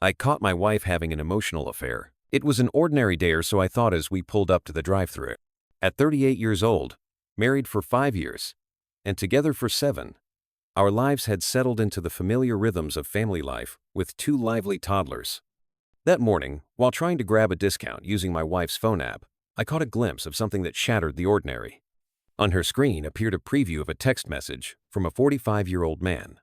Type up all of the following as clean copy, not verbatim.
I caught my wife having an emotional affair. It was an ordinary day or so, I thought, as we pulled up to the drive-thru. At 38 years old, married for 5 years, and together for 7, our lives had settled into the familiar rhythms of family life with 2 lively toddlers. That morning, while trying to grab a discount using my wife's phone app, I caught a glimpse of something that shattered the ordinary. On her screen appeared a preview of a text message from a 45-year-old man.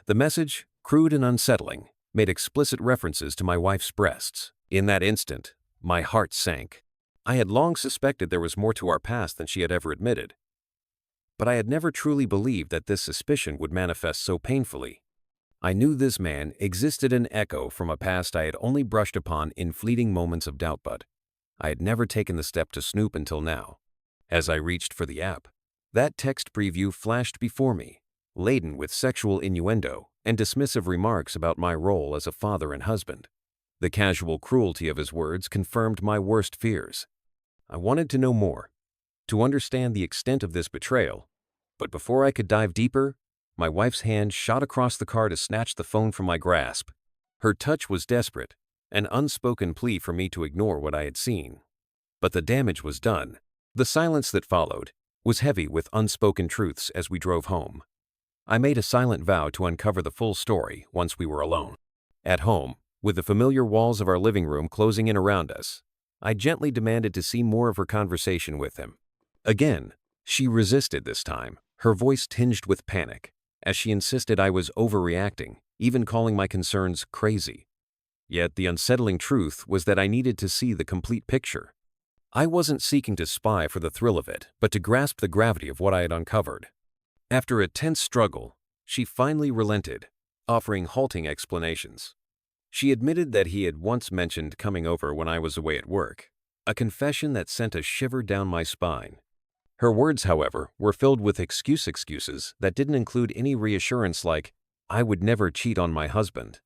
The message, crude and unsettling, made explicit references to my wife's breasts. In that instant, my heart sank. I had long suspected there was more to our past than she had ever admitted, but I had never truly believed that this suspicion would manifest so painfully. I knew this man existed, an echo from a past I had only brushed upon in fleeting moments of doubt, but I had never taken the step to snoop until now. As I reached for the app, that text preview flashed before me, laden with sexual innuendo and dismissive remarks about my role as a father and husband. The casual cruelty of his words confirmed my worst fears. I wanted to know more, to understand the extent of this betrayal, but before I could dive deeper, my wife's hand shot across the car to snatch the phone from my grasp. Her touch was desperate, an unspoken plea for me to ignore what I had seen. But the damage was done. The silence that followed was heavy with unspoken truths as we drove home. I made a silent vow to uncover the full story once we were alone. At home, with the familiar walls of our living room closing in around us, I gently demanded to see more of her conversation with him. Again, she resisted this time, her voice tinged with panic, as she insisted I was overreacting, even calling my concerns crazy. Yet the unsettling truth was that I needed to see the complete picture. I wasn't seeking to spy for the thrill of it, but to grasp the gravity of what I had uncovered. After a tense struggle, she finally relented, offering halting explanations. She admitted that he had once mentioned coming over when I was away at work, a confession that sent a shiver down my spine. Her words, however, were filled with excuses that didn't include any reassurance like, I would never cheat on my husband.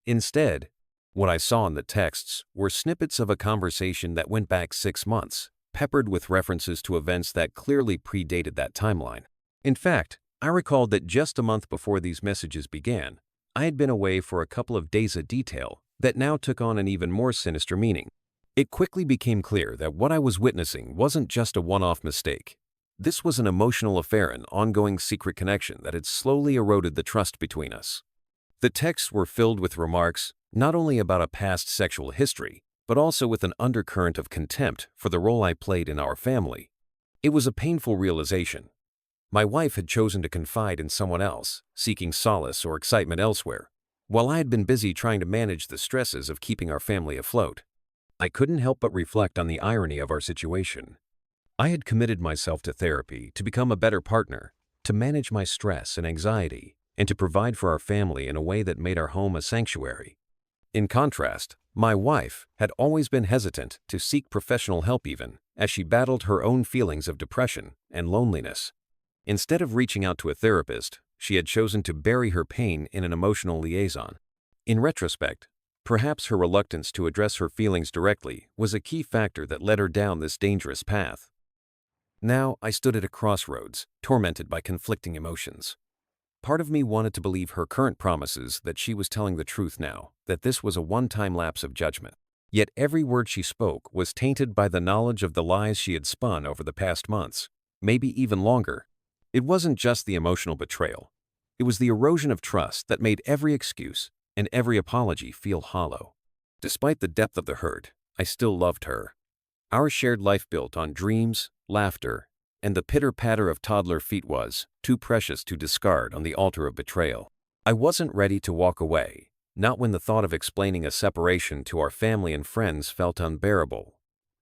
Instead, what I saw in the texts were snippets of a conversation that went back 6 months, peppered with references to events that clearly predated that timeline. In fact, I recalled that just a month before these messages began, I had been away for a couple of days, a detail that now took on an even more sinister meaning. It quickly became clear that what I was witnessing wasn't just a one-off mistake. This was an emotional affair, an ongoing secret connection that had slowly eroded the trust between us. The texts were filled with remarks not only about a past sexual history, but also with an undercurrent of contempt for the role I played in our family. It was a painful realization. My wife had chosen to confide in someone else, seeking solace or excitement elsewhere, while I had been busy trying to manage the stresses of keeping our family afloat. I couldn't help but reflect on the irony of our situation. I had committed myself to therapy to become a better partner, to manage my stress and anxiety, and to provide for our family in a way that made our home a sanctuary. In contrast, my wife had always been hesitant to seek professional help, even as she battled her own feelings of depression and loneliness. Instead of reaching out to a therapist, she had chosen to bury her pain in an emotional liaison. In retrospect, perhaps her reluctance to address her feelings directly was a key factor that led her down this dangerous path. Now I stood at a crossroads, tormented by conflicting emotions. Part of me wanted to believe her current promises that she was telling the truth now, that this was a one-time lapse of judgment. Yet every word she spoke was tainted by the knowledge of the lies she had spun over the past months, maybe even longer. It wasn't just the emotional betrayal. It was the erosion of trust that made every excuse and every apology feel hollow. Despite the depth of the hurt, I still loved her. Our shared life built on dreams, laughter, and the pitter-patter of toddler feet was too precious to discard on the altar of betrayal. I wasn't ready to walk away, not when the thought of explaining a separation to our family and friends felt unbearable.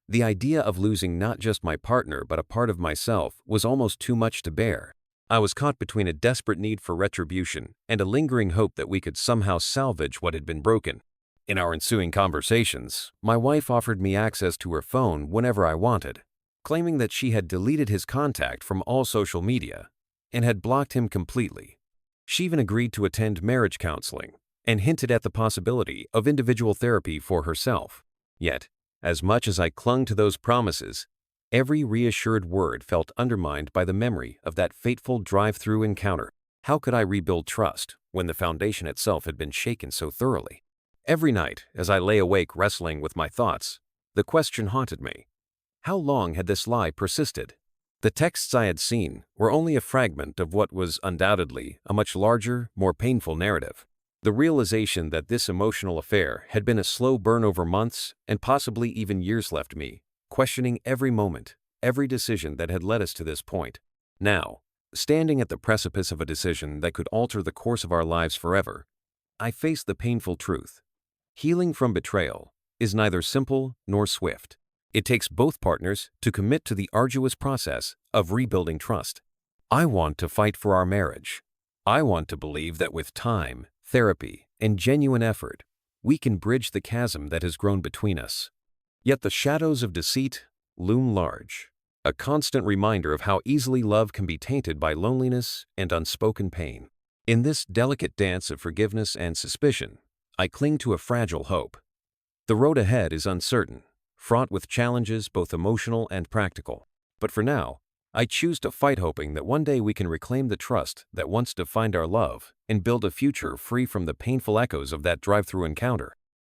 The idea of losing not just my partner but a part of myself was almost too much to bear. I was caught between a desperate need for retribution and a lingering hope that we could somehow salvage what had been broken. In our ensuing conversations, my wife offered me access to her phone whenever I wanted, claiming that she had deleted his contact from all social media and had blocked him completely. She even agreed to attend marriage counseling and hinted at the possibility of individual therapy for herself. Yet, as much as I clung to those promises, every reassured word felt undermined by the memory of that fateful drive-thru encounter. How could I rebuild trust when the foundation itself had been shaken so thoroughly? Every night, as I lay awake wrestling with my thoughts, the question haunted me. How long had this lie persisted? The texts I had seen were only a fragment of what was undoubtedly a much larger, more painful narrative. The realization that this emotional affair had been a slow burn over months and possibly even years left me questioning every moment, every decision that had led us to this point. Now, standing at the precipice of a decision that could alter the course of our lives forever, I faced the painful truth. Healing from betrayal is neither simple nor swift. It takes both partners to commit to the arduous process of rebuilding trust. I want to fight for our marriage. I want to believe that with time, therapy, and genuine effort, we can bridge the chasm that has grown between us. Yet the shadows of deceit loom large, a constant reminder of how easily love can be tainted by loneliness and unspoken pain. In this delicate dance of forgiveness and suspicion, I cling to a fragile hope. The road ahead is uncertain, fraught with challenges both emotional and practical. But for now, I choose to fight, hoping that one day we can reclaim the trust that once defined our love and build a future free from the painful echoes of that drive-thru encounter.